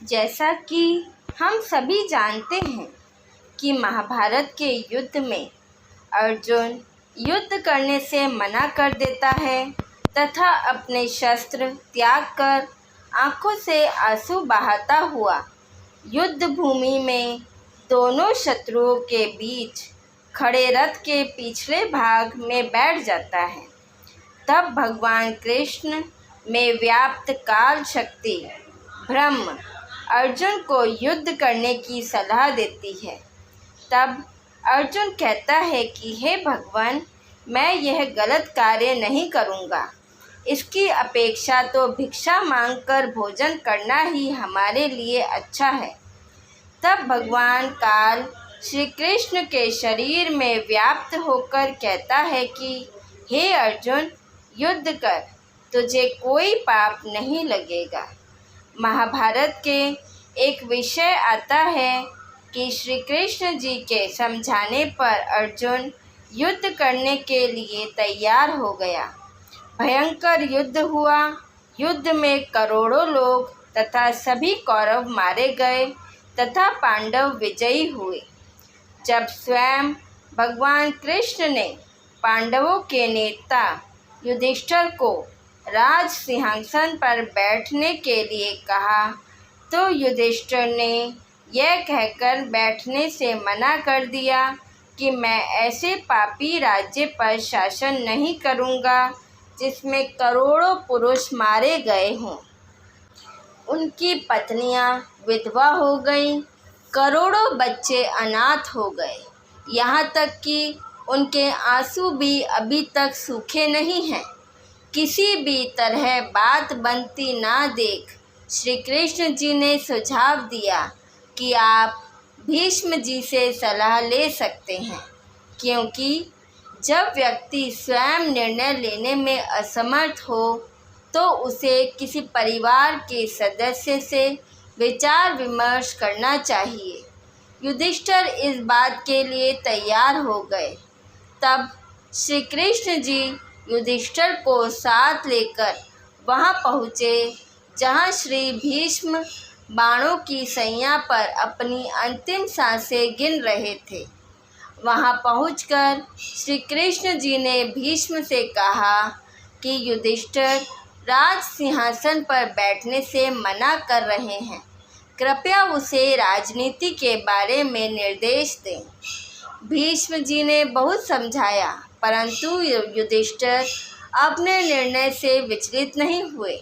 जैसा कि हम सभी जानते हैं कि महाभारत के युद्ध में अर्जुन युद्ध करने से मना कर देता है तथा अपने शस्त्र त्याग कर आंखों से आंसू बहाता हुआ युद्ध भूमि में दोनों शत्रुओं के बीच खड़े रथ के पिछले भाग में बैठ जाता है। तब भगवान कृष्ण में व्याप्त काल शक्ति ब्रह्म अर्जुन को युद्ध करने की सलाह देती है। तब अर्जुन कहता है कि हे भगवान, मैं यह गलत कार्य नहीं करूँगा। इसकी अपेक्षा तो भिक्षा मांगकर भोजन करना ही हमारे लिए अच्छा है। तब भगवान काल श्री कृष्ण के शरीर में व्याप्त होकर कहता है कि हे अर्जुन, युद्ध कर, तुझे कोई पाप नहीं लगेगा। महाभारत के एक विषय आता है कि श्री कृष्ण जी के समझाने पर अर्जुन युद्ध करने के लिए तैयार हो गया। भयंकर युद्ध हुआ। युद्ध में करोड़ों लोग तथा सभी कौरव मारे गए तथा पांडव विजयी हुए। जब स्वयं भगवान कृष्ण ने पांडवों के नेता युधिष्ठिर को राज सिंहासन पर बैठने के लिए कहा तो युधिष्ठिर ने यह कहकर बैठने से मना कर दिया कि मैं ऐसे पापी राज्य पर शासन नहीं करूँगा जिसमें करोड़ों पुरुष मारे गए हों, उनकी पत्नियां विधवा हो गईं, करोड़ों बच्चे अनाथ हो गए, यहाँ तक कि उनके आंसू भी अभी तक सूखे नहीं हैं। किसी भी तरह बात बनती ना देख श्री कृष्ण जी ने सुझाव दिया कि आप भीष्म जी से सलाह ले सकते हैं, क्योंकि जब व्यक्ति स्वयं निर्णय लेने में असमर्थ हो तो उसे किसी परिवार के सदस्य से विचार विमर्श करना चाहिए। युधिष्ठिर इस बात के लिए तैयार हो गए। तब श्री कृष्ण जी युधिष्ठिर को साथ लेकर वहां पहुँचे जहां श्री भीष्म बाणों की सैया पर अपनी अंतिम सांसें गिन रहे थे। वहां पहुंचकर श्री कृष्ण जी ने भीष्म से कहा कि युधिष्ठिर राज सिंहासन पर बैठने से मना कर रहे हैं, कृपया उसे राजनीति के बारे में निर्देश दें। भीष्म जी ने बहुत समझाया, परंतु युधिष्ठिर अपने निर्णय से विचलित नहीं हुए।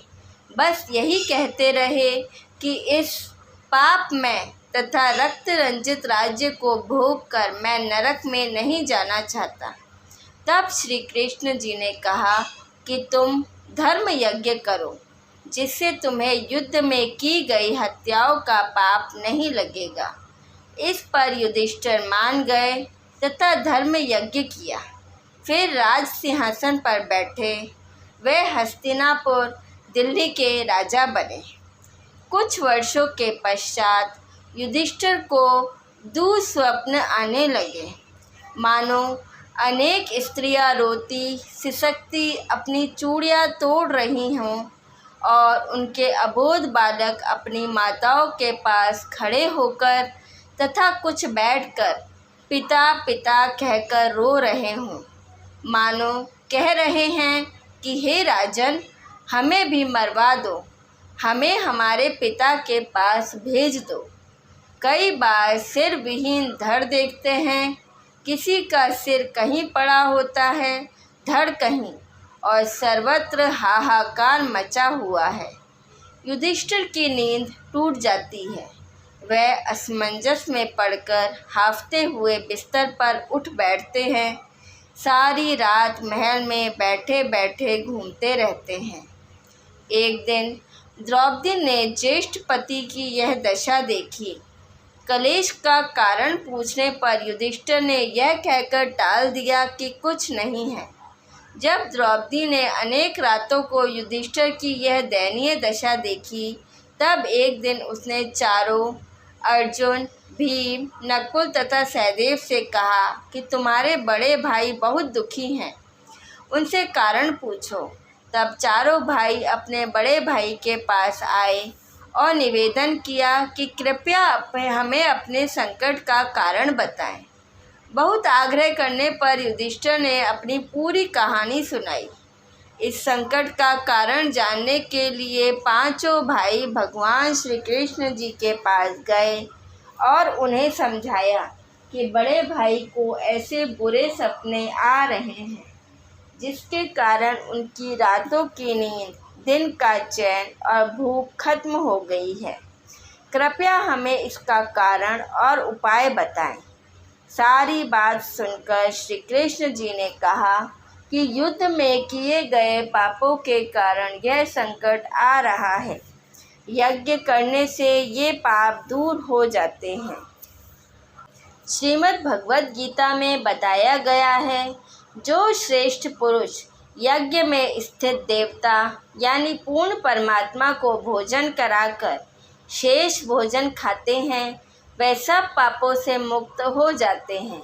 बस यही कहते रहे कि इस पापमय तथा रक्त रंजित राज्य को भोग कर मैं नरक में नहीं जाना चाहता। तब श्री कृष्ण जी ने कहा कि तुम धर्म यज्ञ करो, जिससे तुम्हें युद्ध में की गई हत्याओं का पाप नहीं लगेगा। इस पर युधिष्ठिर मान गए तथा धर्म यज्ञ किया। फिर राज सिंहासन पर बैठे। वे हस्तिनापुर दिल्ली के राजा बने। कुछ वर्षों के पश्चात युधिष्ठिर को दुस्वप्न आने लगे, मानो अनेक स्त्रियां रोती सिसकती अपनी चूड़ियां तोड़ रही हों और उनके अबोध बालक अपनी माताओं के पास खड़े होकर तथा कुछ बैठकर पिता पिता कहकर रो रहे हों, मानो कह रहे हैं कि हे राजन, हमें भी मरवा दो, हमें हमारे पिता के पास भेज दो। कई बार सिर विहीन धड़ देखते हैं, किसी का सिर कहीं पड़ा होता है, धड़ कहीं, और सर्वत्र हाहाकार मचा हुआ है। युधिष्ठिर की नींद टूट जाती है। वह असमंजस में पड़कर हांफते हुए बिस्तर पर उठ बैठते हैं। सारी रात महल में बैठे बैठे घूमते रहते हैं। एक दिन द्रौपदी ने ज्येष्ठ पति की यह दशा देखी। कलेश का कारण पूछने पर युधिष्ठिर ने यह कहकर टाल दिया कि कुछ नहीं है। जब द्रौपदी ने अनेक रातों को युधिष्ठिर की यह दयनीय दशा देखी, तब एक दिन उसने चारों अर्जुन, भीम, नकुल तथा सहदेव से कहा कि तुम्हारे बड़े भाई बहुत दुखी हैं, उनसे कारण पूछो। तब चारों भाई अपने बड़े भाई के पास आए और निवेदन किया कि कृपया हमें अपने संकट का कारण बताएं। बहुत आग्रह करने पर युधिष्ठिर ने अपनी पूरी कहानी सुनाई। इस संकट का कारण जानने के लिए पांचों भाई भगवान श्री कृष्ण जी के पास गए और उन्हें समझाया कि बड़े भाई को ऐसे बुरे सपने आ रहे हैं जिसके कारण उनकी रातों की नींद, दिन का चैन और भूख खत्म हो गई है। कृपया हमें इसका कारण और उपाय बताएं। सारी बात सुनकर श्री कृष्ण जी ने कहा कि युद्ध में किए गए पापों के कारण यह संकट आ रहा है। यज्ञ करने से ये पाप दूर हो जाते हैं। श्रीमद् भगवद गीता में बताया गया है, जो श्रेष्ठ पुरुष यज्ञ में स्थित देवता यानी पूर्ण परमात्मा को भोजन कराकर शेष भोजन खाते हैं, वे सब पापों से मुक्त हो जाते हैं।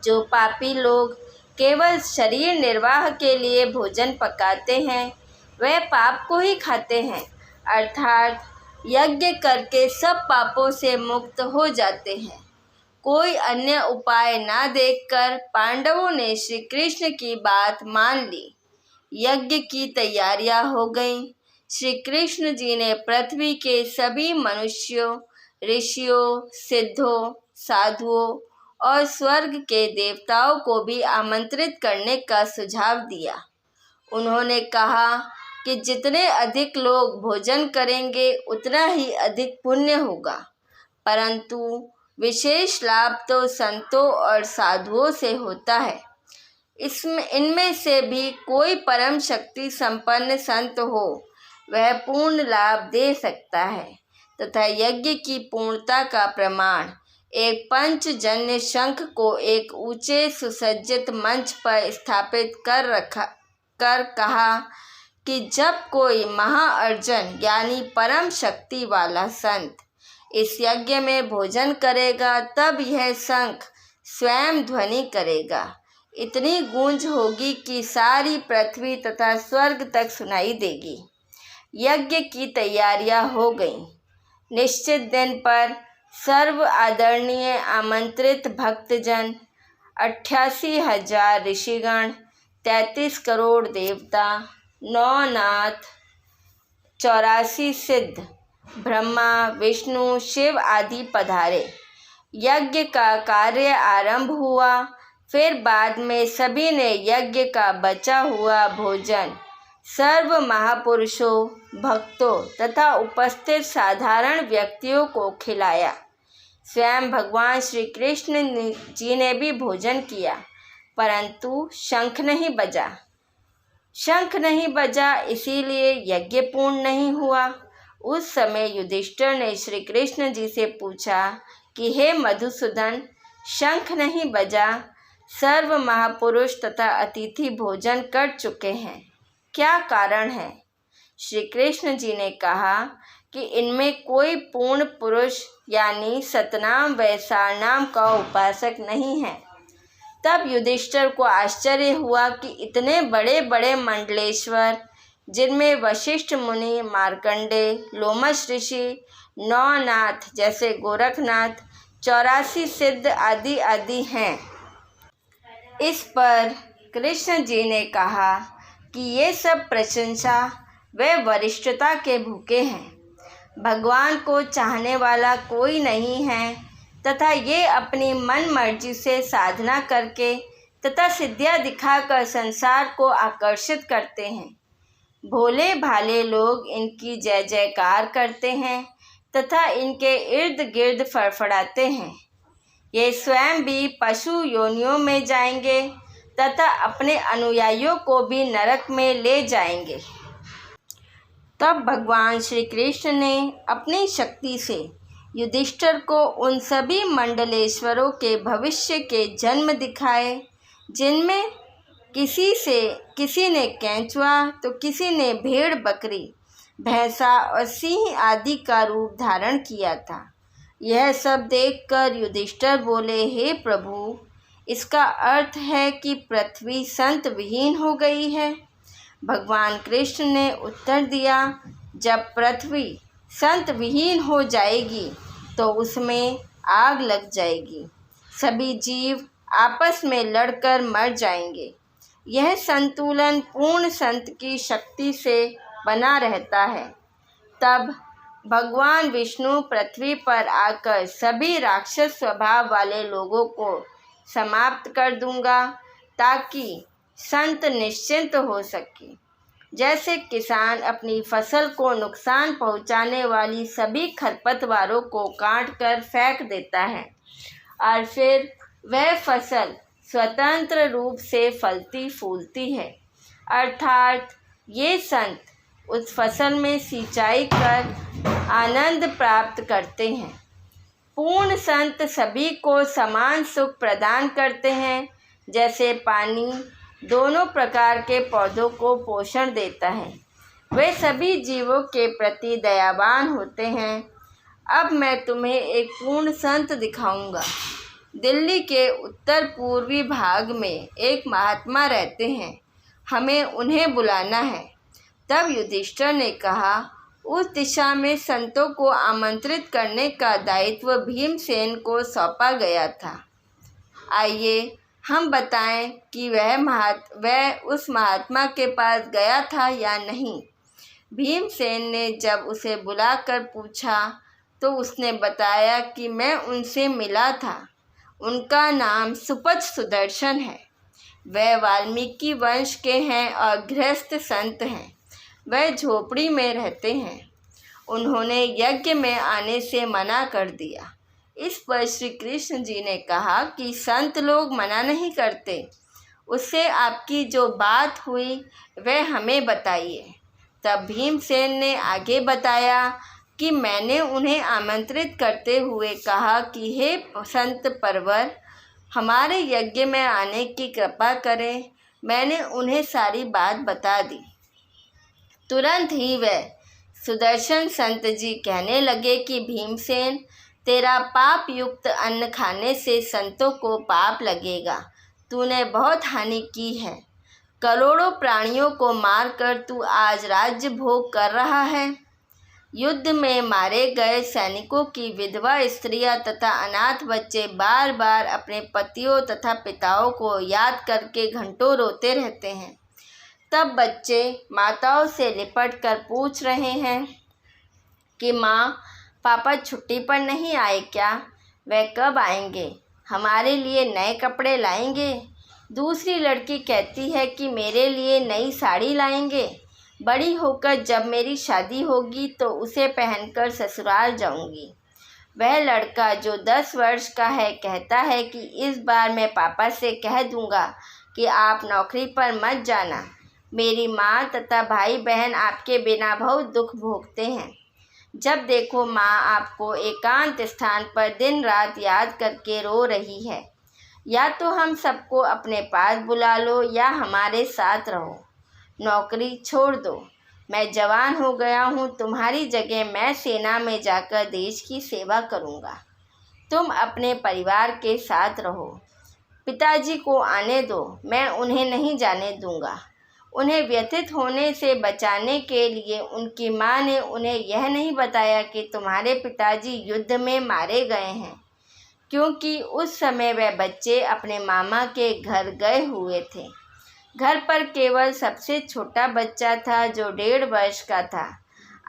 जो पापी लोग केवल शरीर निर्वाह के लिए भोजन पकाते हैं, वे पाप को ही खाते हैं, अर्थात यज्ञ करके सब पापों से मुक्त हो जाते हैं। कोई अन्य उपाय ना देखकर पांडवों ने श्री कृष्ण की बात मान ली। यज्ञ की तैयारियां हो गईं। श्री कृष्ण जी ने पृथ्वी के सभी मनुष्यों, ऋषियों, सिद्धों, साधुओं और स्वर्ग के देवताओं को भी आमंत्रित करने का सुझाव दिया। उन्होंने कहा कि जितने अधिक लोग भोजन करेंगे उतना ही अधिक पुण्य होगा, परंतु विशेष लाभ तो संतों और साधुओं से होता है। इनमें से भी कोई परम शक्ति संपन्न संत हो, वह पूर्ण लाभ दे सकता है तथा यज्ञ की पूर्णता का प्रमाण एक पंचजन्य शंख को एक ऊंचे सुसज्जित मंच पर स्थापित कर कहा कि जब कोई महाअर्जन यानी परम शक्ति वाला संत इस यज्ञ में भोजन करेगा, तब यह शंख स्वयं ध्वनि करेगा। इतनी गूंज होगी कि सारी पृथ्वी तथा स्वर्ग तक सुनाई देगी। यज्ञ की तैयारियां हो गईं। निश्चित दिन पर सर्व आदरणीय आमंत्रित भक्तजन, 88,000 ऋषिगण, 33 करोड़ देवता, 9 नाथ, 84 सिद्ध, ब्रह्मा, विष्णु, शिव आदि पधारे। यज्ञ का कार्य आरंभ हुआ। फिर बाद में सभी ने यज्ञ का बचा हुआ भोजन सर्व महापुरुषों, भक्तों तथा उपस्थित साधारण व्यक्तियों को खिलाया। स्वयं भगवान श्री कृष्ण जी ने भी भोजन किया, परंतु शंख नहीं बजा। शंख नहीं बजा, इसीलिए यज्ञ पूर्ण नहीं हुआ। उस समय युधिष्ठिर ने श्री कृष्ण जी से पूछा कि हे मधुसूदन, शंख नहीं बजा, सर्व महापुरुष तथा अतिथि भोजन कर चुके हैं, क्या कारण है? श्री कृष्ण जी ने कहा कि इनमें कोई पूर्ण पुरुष यानी सतनाम व सारनाम का उपासक नहीं है। तब युधिष्ठिर को आश्चर्य हुआ कि इतने बड़े बड़े मंडलेश्वर, जिनमें वशिष्ठ मुनि, मार्कंडेय, लोमश ऋषि, 9 नाथ जैसे गोरखनाथ, 84 सिद्ध आदि आदि हैं। इस पर कृष्ण जी ने कहा कि ये सब प्रशंसा व वरिष्ठता के भूखे हैं। भगवान को चाहने वाला कोई नहीं है तथा ये अपनी मन मर्जी से साधना करके तथा सिद्धियां दिखाकर संसार को आकर्षित करते हैं। भोले भाले लोग इनकी जय जयकार करते हैं तथा इनके इर्द गिर्द फड़फड़ाते हैं। ये स्वयं भी पशु योनियों में जाएंगे तथा अपने अनुयायियों को भी नरक में ले जाएंगे। तब भगवान श्री कृष्ण ने अपनी शक्ति से युधिष्ठिर को उन सभी मंडलेश्वरों के भविष्य के जन्म दिखाए, जिनमें किसी ने केंचुआ तो किसी ने भेड़, बकरी, भैंसा और सिंह आदि का रूप धारण किया था। यह सब देखकर युधिष्ठिर बोले, हे प्रभु, इसका अर्थ है कि पृथ्वी संत विहीन हो गई है। भगवान कृष्ण ने उत्तर दिया, जब पृथ्वी संत विहीन हो जाएगी तो उसमें आग लग जाएगी। सभी जीव आपस में लड़कर मर जाएंगे। यह संतुलन पूर्ण संत की शक्ति से बना रहता है। तब भगवान विष्णु पृथ्वी पर आकर सभी राक्षस स्वभाव वाले लोगों को समाप्त कर दूंगा, ताकि संत निश्चिंत हो सके। जैसे किसान अपनी फसल को नुकसान पहुंचाने वाली सभी खरपतवारों को काट कर फेंक देता है और फिर वह फसल स्वतंत्र रूप से फलती फूलती है, अर्थात ये संत उस फसल में सिंचाई कर आनंद प्राप्त करते हैं। पूर्ण संत सभी को समान सुख प्रदान करते हैं। जैसे पानी दोनों प्रकार के पौधों को पोषण देता है, वे सभी जीवों के प्रति दयावान होते हैं। अब मैं तुम्हें एक पूर्ण संत दिखाऊंगा। दिल्ली के उत्तर पूर्वी भाग में एक महात्मा रहते हैं, हमें उन्हें बुलाना है। तब युधिष्ठिर ने कहा, उस दिशा में संतों को आमंत्रित करने का दायित्व भीमसेन को सौंपा गया था। आइए हम बताएं कि वह उस महात्मा के पास गया था या नहीं। भीमसेन ने जब उसे बुलाकर पूछा तो उसने बताया कि मैं उनसे मिला था। उनका नाम सुपथ सुदर्शन है। वह वाल्मीकि वंश के हैं और गृहस्थ संत हैं। वह झोपड़ी में रहते हैं। उन्होंने यज्ञ में आने से मना कर दिया। इस पर श्री कृष्ण जी ने कहा कि संत लोग मना नहीं करते। उससे आपकी जो बात हुई वह हमें बताइए। तब भीमसेन ने आगे बताया कि मैंने उन्हें आमंत्रित करते हुए कहा कि हे संत परवर, हमारे यज्ञ में आने की कृपा करें। मैंने उन्हें सारी बात बता दी। तुरंत ही वह सुदर्शन संत जी कहने लगे कि भीमसेन, तेरा पाप युक्त अन्न खाने से संतों को पाप लगेगा। तूने बहुत हानि की है। करोड़ों प्राणियों को मारकर तू आज राज्य भोग कर रहा है। युद्ध में मारे गए सैनिकों की विधवा स्त्रियां तथा अनाथ बच्चे बार बार अपने पतियों तथा पिताओं को याद करके घंटों रोते रहते हैं। तब बच्चे माताओं से लिपट कर पूछ रहे हैं कि माँ, पापा छुट्टी पर नहीं आए क्या? वह कब आएंगे? हमारे लिए नए कपड़े लाएंगे? दूसरी लड़की कहती है कि मेरे लिए नई साड़ी लाएंगे। बड़ी होकर जब मेरी शादी होगी तो उसे पहनकर ससुराल जाऊंगी। वह लड़का जो 10 वर्ष का है कहता है कि इस बार मैं पापा से कह दूंगा कि आप नौकरी पर मत जाना। मेरी माँ तथा भाई बहन आपके बिना बहुत दुख भोगते हैं। जब देखो माँ आपको एकांत स्थान पर दिन रात याद करके रो रही है। या तो हम सबको अपने पास बुला लो या हमारे साथ रहो। नौकरी छोड़ दो। मैं जवान हो गया हूँ। तुम्हारी जगह मैं सेना में जाकर देश की सेवा करूँगा। तुम अपने परिवार के साथ रहो। पिताजी को आने दो, मैं उन्हें नहीं जाने दूँगा। उन्हें व्यथित होने से बचाने के लिए उनकी माँ ने उन्हें यह नहीं बताया कि तुम्हारे पिताजी युद्ध में मारे गए हैं, क्योंकि उस समय वह बच्चे अपने मामा के घर गए हुए थे। घर पर केवल सबसे छोटा बच्चा था जो 1.5 वर्ष का था।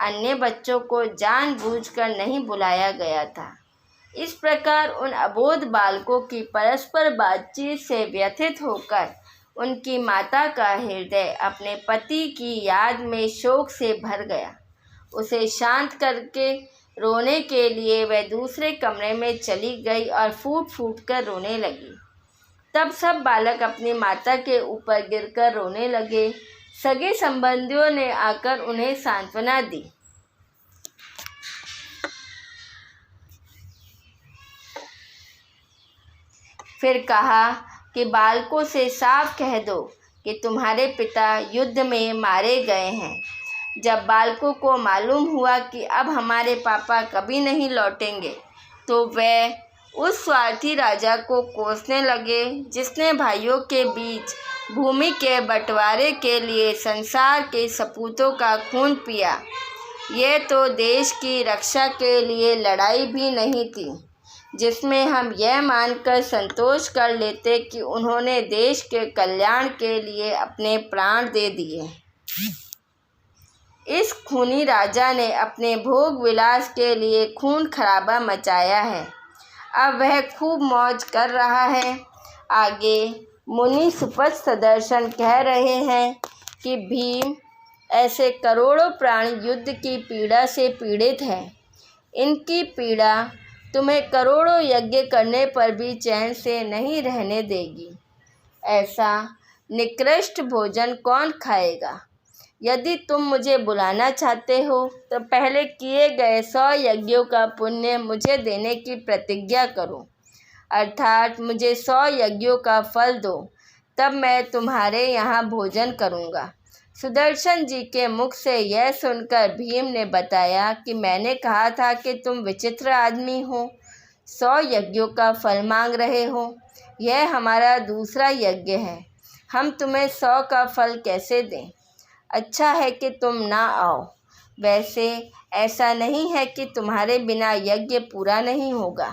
अन्य बच्चों को जानबूझकर नहीं बुलाया गया था। इस प्रकार उन अबोध बालकों की परस्पर बातचीत से व्यथित होकर उनकी माता का हृदय अपने पति की याद में शोक से भर गया। उसे शांत करके रोने के लिए वह दूसरे कमरे में चली गई और फूट फूट कर रोने लगी। तब सब बालक अपनी माता के ऊपर गिरकर रोने लगे। सगे संबंधियों ने आकर उन्हें सांत्वना दी। फिर कहा कि बालकों से साफ कह दो कि तुम्हारे पिता युद्ध में मारे गए हैं। जब बालकों को मालूम हुआ कि अब हमारे पापा कभी नहीं लौटेंगे, तो वे उस स्वार्थी राजा को कोसने लगे जिसने भाइयों के बीच भूमि के बंटवारे के लिए संसार के सपूतों का खून पिया। ये तो देश की रक्षा के लिए लड़ाई भी नहीं थी जिसमें हम यह मानकर संतोष कर लेते कि उन्होंने देश के कल्याण के लिए अपने प्राण दे दिए। इस खूनी राजा ने अपने भोग विलास के लिए खून खराबा मचाया है। अब वह खूब मौज कर रहा है। आगे मुनि सुपथ सुदर्शन कह रहे हैं कि भीम, ऐसे करोड़ों प्राणी युद्ध की पीड़ा से पीड़ित हैं। इनकी पीड़ा तुम्हें करोड़ों यज्ञ करने पर भी चैन से नहीं रहने देगी। ऐसा निकृष्ट भोजन कौन खाएगा? यदि तुम मुझे बुलाना चाहते हो तो पहले किए गए 100 यज्ञों का पुण्य मुझे देने की प्रतिज्ञा करो, अर्थात मुझे 100 यज्ञों का फल दो, तब मैं तुम्हारे यहाँ भोजन करूँगा। सुदर्शन जी के मुख से यह सुनकर भीम ने बताया कि मैंने कहा था कि तुम विचित्र आदमी हो, 100 यज्ञों का फल मांग रहे हो। यह हमारा दूसरा यज्ञ है, हम तुम्हें 100 का फल कैसे दें? अच्छा है कि तुम ना आओ। वैसे ऐसा नहीं है कि तुम्हारे बिना यज्ञ पूरा नहीं होगा।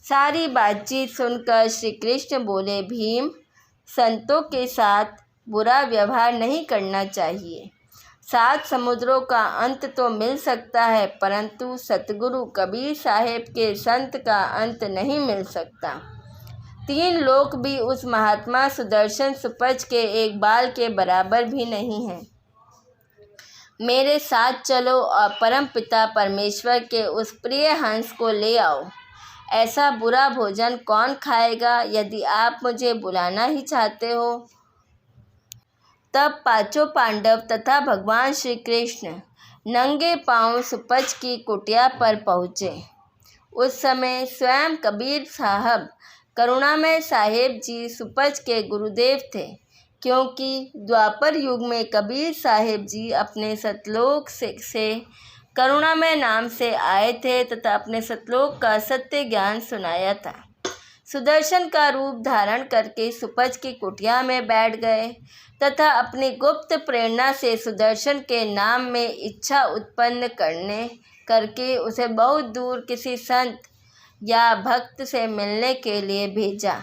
सारी बातचीत सुनकर श्री कृष्ण बोले, भीम, संतों के साथ बुरा व्यवहार नहीं करना चाहिए। 7 समुद्रों का अंत तो मिल सकता है, परंतु सतगुरु कबीर साहेब के संत का अंत नहीं मिल सकता। 3 लोक भी उस महात्मा सुदर्शन सुपच के एक बाल के बराबर भी नहीं हैं। मेरे साथ चलो और परमपिता परमेश्वर के उस प्रिय हंस को ले आओ। ऐसा बुरा भोजन कौन खाएगा? यदि आप मुझे बुलाना ही चाहते हो तब 5 पांडव तथा भगवान श्री कृष्ण नंगे पांव सुपच की कुटिया पर पहुँचे। उस समय स्वयं कबीर साहब करुणामय साहेब जी सुपच के गुरुदेव थे, क्योंकि द्वापर युग में कबीर साहेब जी अपने सतलोक से करुणामय नाम से आए थे तथा अपने सतलोक का सत्य ज्ञान सुनाया था। सुदर्शन का रूप धारण करके सुपच की कुटिया में बैठ गए तथा अपनी गुप्त प्रेरणा से सुदर्शन के नाम में इच्छा उत्पन्न करके उसे बहुत दूर किसी संत या भक्त से मिलने के लिए भेजा,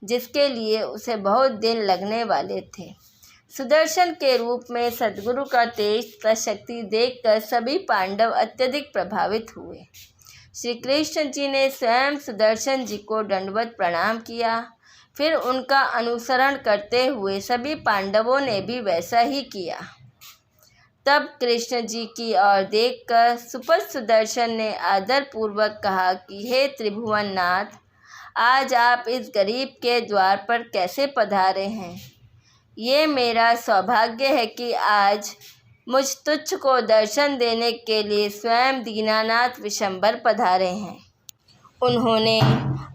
जिसके लिए उसे बहुत दिन लगने वाले थे। सुदर्शन के रूप में सद्गुरु का तेज तथा शक्ति देखकर सभी पांडव अत्यधिक प्रभावित हुए। श्री कृष्ण जी ने स्वयं सुदर्शन जी को दंडवत प्रणाम किया। फिर उनका अनुसरण करते हुए सभी पांडवों ने भी वैसा ही किया। तब कृष्ण जी की ओर देखकर सुपथ सुदर्शन ने आदरपूर्वक कहा कि हे त्रिभुवननाथ, आज आप इस गरीब के द्वार पर कैसे पधारे हैं? ये मेरा सौभाग्य है कि आज मुझ तुच्छ को दर्शन देने के लिए स्वयं दीनानाथ विशंबर पधारे हैं। उन्होंने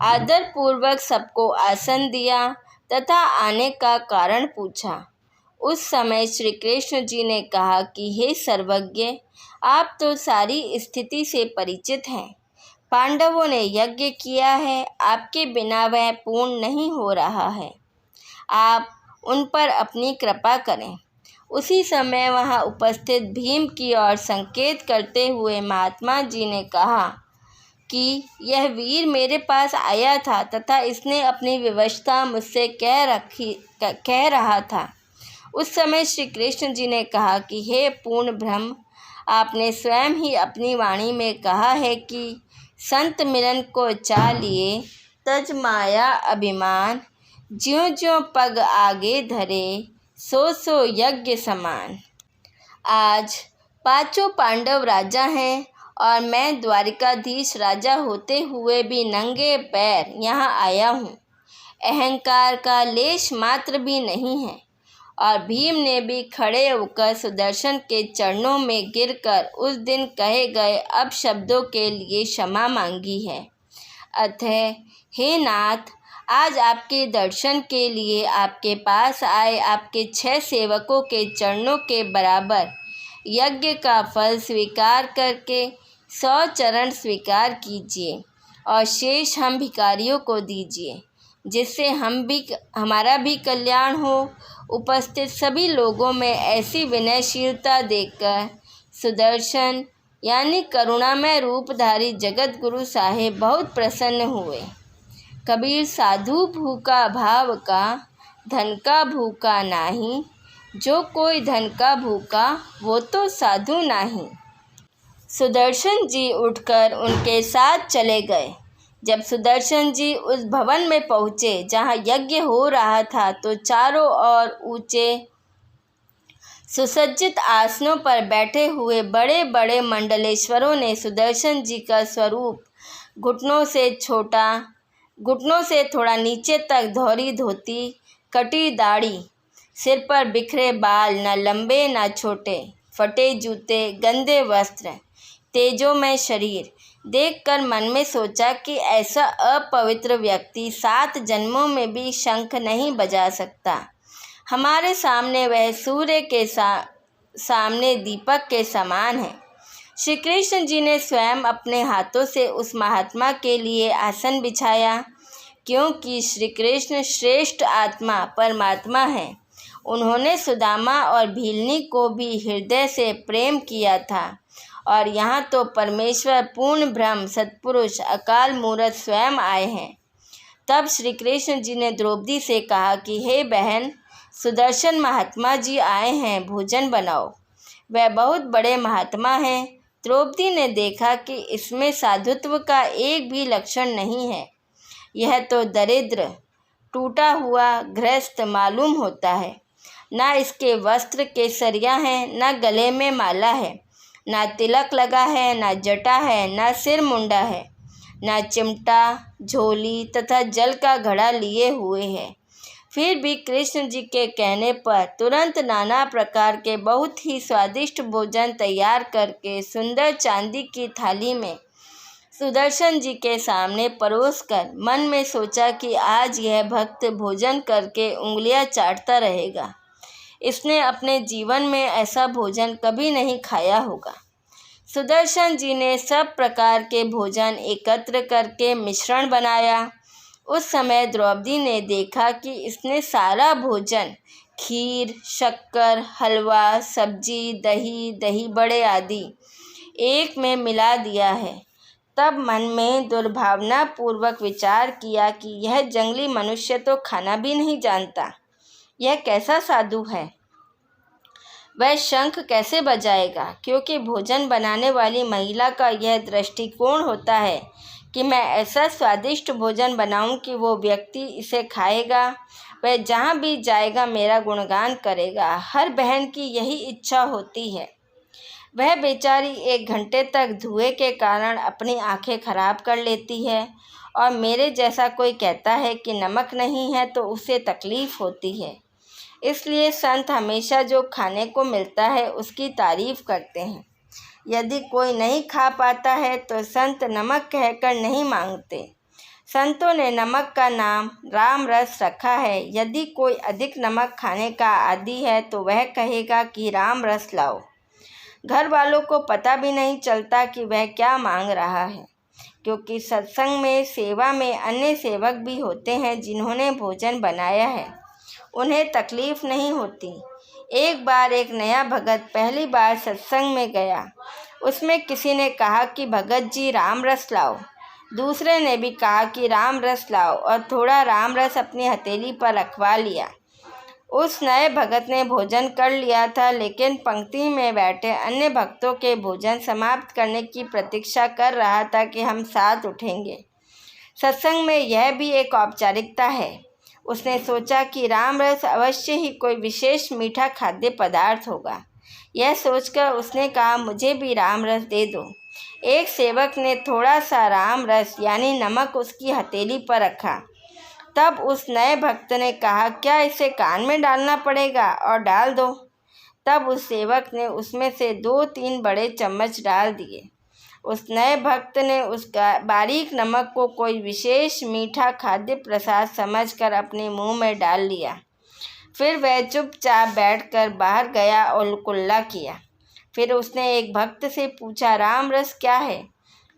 आदरपूर्वक सबको आसन दिया तथा आने का कारण पूछा। उस समय श्री कृष्ण जी ने कहा कि हे सर्वज्ञ, आप तो सारी स्थिति से परिचित हैं। पांडवों ने यज्ञ किया है, आपके बिना वह पूर्ण नहीं हो रहा है। आप उन पर अपनी कृपा करें। उसी समय वहां उपस्थित भीम की ओर संकेत करते हुए महात्मा जी ने कहा कि यह वीर मेरे पास आया था तथा इसने अपनी विवशता मुझसे कह रहा था। उस समय श्री कृष्ण जी ने कहा कि हे पूर्ण ब्रह्म, आपने स्वयं ही अपनी वाणी में कहा है कि संत मिलन को चा लिए तज माया अभिमान, ज्यों ज्यों पग आगे धरे सो यज्ञ समान। आज 5 पांडव राजा हैं और मैं द्वारिकाधीश राजा होते हुए भी नंगे पैर यहाँ आया हूँ। अहंकार का लेश मात्र भी नहीं है। और भीम ने भी खड़े होकर सुदर्शन के चरणों में गिरकर उस दिन कहे गए अपशब्दों के लिए क्षमा मांगी है। अतः हे नाथ, आज आपके दर्शन के लिए आपके पास आए आपके 6 सेवकों के चरणों के बराबर यज्ञ का फल स्वीकार करके 100 चरण स्वीकार कीजिए और शेष हम भिखारियों को दीजिए, जिससे हमारा भी कल्याण हो। उपस्थित सभी लोगों में ऐसी विनयशीलता देखकर सुदर्शन यानी करुणामय रूपधारी जगत गुरु साहेब बहुत प्रसन्न हुए। कबीर साधु भूखा भाव का, धन का भूखा नाही, जो कोई धन का भूखा वो तो साधु नाही। सुदर्शन जी उठकर उनके साथ चले गए। जब सुदर्शन जी उस भवन में पहुँचे जहाँ यज्ञ हो रहा था तो चारों ओर ऊंचे सुसज्जित आसनों पर बैठे हुए बड़े बड़े मंडलेश्वरों ने सुदर्शन जी का स्वरूप घुटनों से थोड़ा नीचे तक धौरी धोती, कटी दाढ़ी, सिर पर बिखरे बाल, न लंबे न छोटे, फटे जूते, गंदे वस्त्र, तेजोमय शरीर देखकर मन में सोचा कि ऐसा अपवित्र व्यक्ति 7 जन्मों में भी शंख नहीं बजा सकता। हमारे सामने वह सूर्य के सामने दीपक के समान है। श्री कृष्ण जी ने स्वयं अपने हाथों से उस महात्मा के लिए आसन बिछाया, क्योंकि श्री कृष्ण श्रेष्ठ आत्मा परमात्मा है। उन्होंने सुदामा और भीलनी को भी हृदय से प्रेम किया था। और यहाँ तो परमेश्वर पूर्ण ब्रह्म सत्पुरुष अकाल मूर्त स्वयं आए हैं। तब श्री कृष्ण जी ने द्रौपदी से कहा कि हे बहन, सुदर्शन महात्मा जी आए हैं, भोजन बनाओ। वह बहुत बड़े महात्मा हैं। द्रौपदी ने देखा कि इसमें साधुत्व का एक भी लक्षण नहीं है। यह तो दरिद्र टूटा हुआ गृहस्थ मालूम होता है। न इसके वस्त्र केसरिया हैं, न गले में माला है, न तिलक लगा है, न जटा है, न सिर मुंडा है, न चिमटा, झोली तथा जल का घड़ा लिए हुए है। फिर भी कृष्ण जी के कहने पर तुरंत नाना प्रकार के बहुत ही स्वादिष्ट भोजन तैयार करके सुंदर चांदी की थाली में सुदर्शन जी के सामने परोसकर मन में सोचा कि आज यह भक्त भोजन करके उंगलियां चाटता रहेगा। इसने अपने जीवन में ऐसा भोजन कभी नहीं खाया होगा। सुदर्शन जी ने सब प्रकार के भोजन एकत्र करके मिश्रण बनाया। उस समय द्रौपदी ने देखा कि इसने सारा भोजन खीर, शक्कर, हलवा, सब्जी, दही, दही बड़े आदि एक में मिला दिया है। तब मन में दुर्भावनापूर्वक विचार किया कि यह जंगली मनुष्य तो खाना भी नहीं जानता। यह कैसा साधु है? वह शंख कैसे बजाएगा? क्योंकि भोजन बनाने वाली महिला का यह दृष्टिकोण होता है कि मैं ऐसा स्वादिष्ट भोजन बनाऊं कि वो व्यक्ति इसे खाएगा, वह जहाँ भी जाएगा मेरा गुणगान करेगा। हर बहन की यही इच्छा होती है। वह बेचारी 1 घंटे तक धुएं के कारण अपनी आंखें खराब कर लेती है, और मेरे जैसा कोई कहता है कि नमक नहीं है तो उसे तकलीफ़ होती है। इसलिए संत हमेशा जो खाने को मिलता है उसकी तारीफ़ करते हैं। यदि कोई नहीं खा पाता है तो संत नमक कहकर नहीं मांगते। संतों ने नमक का नाम राम रस रखा है। यदि कोई अधिक नमक खाने का आदी है तो वह कहेगा कि राम रस लाओ। घर वालों को पता भी नहीं चलता कि वह क्या मांग रहा है, क्योंकि सत्संग में सेवा में अन्य सेवक भी होते हैं जिन्होंने भोजन बनाया है, उन्हें तकलीफ़ नहीं होती। एक बार एक नया भगत पहली बार सत्संग में गया। उसमें किसी ने कहा कि भगत जी राम रस लाओ। दूसरे ने भी कहा कि राम रस लाओ, और थोड़ा राम रस अपनी हथेली पर रखवा लिया। उस नए भगत ने भोजन कर लिया था, लेकिन पंक्ति में बैठे अन्य भक्तों के भोजन समाप्त करने की प्रतीक्षा कर रहा था कि हम साथ उठेंगे। सत्संग में यह भी एक औपचारिकता है। उसने सोचा कि राम रस अवश्य ही कोई विशेष मीठा खाद्य पदार्थ होगा। यह सोचकर उसने कहा, मुझे भी राम रस दे दो। एक सेवक ने थोड़ा सा राम रस यानी नमक उसकी हथेली पर रखा। तब उस नए भक्त ने कहा, क्या इसे कान में डालना पड़ेगा? और डाल दो। तब उस सेवक ने उसमें से 2-3 बड़े चम्मच डाल दिए। उस नए भक्त ने उस बारीक नमक को कोई विशेष मीठा खाद्य प्रसाद समझकर अपने मुंह में डाल लिया। फिर वह चुपचाप बैठकर बाहर गया और कुल्ला किया। फिर उसने एक भक्त से पूछा, राम रस क्या है?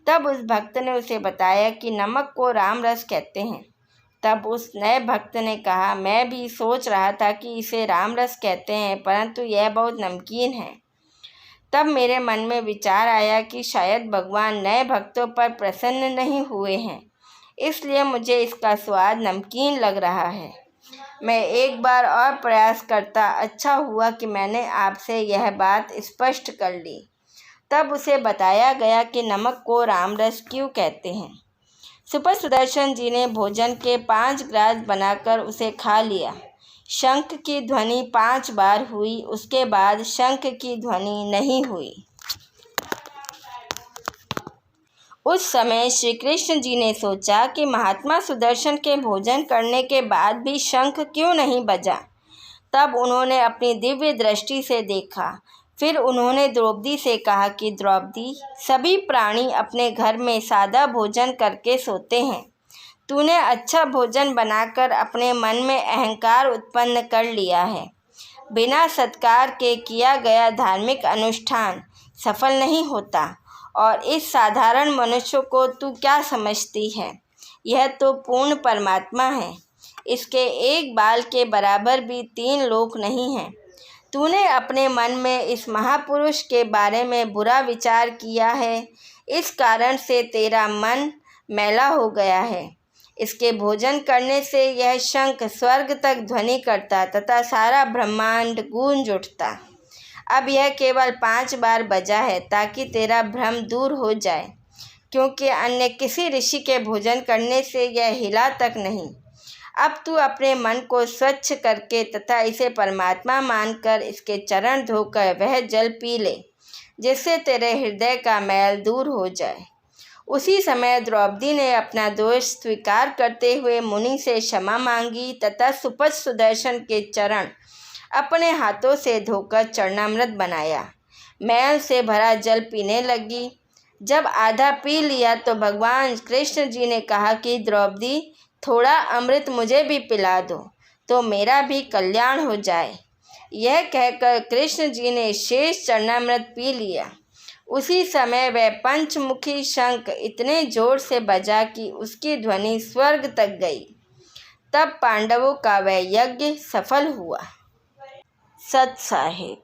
तब उस भक्त ने उसे बताया कि नमक को राम रस कहते हैं। तब उस नए भक्त ने कहा, मैं भी सोच रहा था कि इसे राम रस कहते हैं, परंतु यह बहुत नमकीन है। तब मेरे मन में विचार आया कि शायद भगवान नए भक्तों पर प्रसन्न नहीं हुए हैं, इसलिए मुझे इसका स्वाद नमकीन लग रहा है। मैं एक बार और प्रयास करता। अच्छा हुआ कि मैंने आपसे यह बात स्पष्ट कर ली। तब उसे बताया गया कि नमक को रामरस क्यों कहते हैं। सुपर सुदर्शन जी ने भोजन के 5 ग्रास बनाकर उसे खा लिया। शंख की ध्वनि 5 बार हुई, उसके बाद शंख की ध्वनि नहीं हुई। उस समय श्री कृष्ण जी ने सोचा कि महात्मा सुदर्शन के भोजन करने के बाद भी शंख क्यों नहीं बजा। तब उन्होंने अपनी दिव्य दृष्टि से देखा। फिर उन्होंने द्रौपदी से कहा कि द्रौपदी, सभी प्राणी अपने घर में सादा भोजन करके सोते हैं। तूने अच्छा भोजन बनाकर अपने मन में अहंकार उत्पन्न कर लिया है। बिना सत्कार के किया गया धार्मिक अनुष्ठान सफल नहीं होता। और इस साधारण मनुष्य को तू क्या समझती है? यह तो पूर्ण परमात्मा है। इसके एक बाल के बराबर भी 3 लोक नहीं हैं। तूने अपने मन में इस महापुरुष के बारे में बुरा विचार किया है। इस कारण से तेरा मन मैला हो गया है। इसके भोजन करने से यह शंख स्वर्ग तक ध्वनि करता तथा सारा ब्रह्मांड गूंज उठता। अब यह केवल 5 बार बजा है ताकि तेरा भ्रम दूर हो जाए, क्योंकि अन्य किसी ऋषि के भोजन करने से यह हिला तक नहीं। अब तू अपने मन को स्वच्छ करके तथा इसे परमात्मा मानकर इसके चरण धोकर वह जल पी ले, जिससे तेरे हृदय का मैल दूर हो जाए। उसी समय द्रौपदी ने अपना दोष स्वीकार करते हुए मुनि से क्षमा मांगी तथा सुपथ सुदर्शन के चरण अपने हाथों से धोकर चरणामृत बनाया। मैल से भरा जल पीने लगी। जब आधा पी लिया तो भगवान कृष्ण जी ने कहा कि द्रौपदी, थोड़ा अमृत मुझे भी पिला दो तो मेरा भी कल्याण हो जाए। यह कहकर कृष्ण जी ने शेष चरणामृत पी लिया। उसी समय वह पंचमुखी शंख इतने जोर से बजा कि उसकी ध्वनि स्वर्ग तक गई। तब पांडवों का वह यज्ञ सफल हुआ। सत साहिब।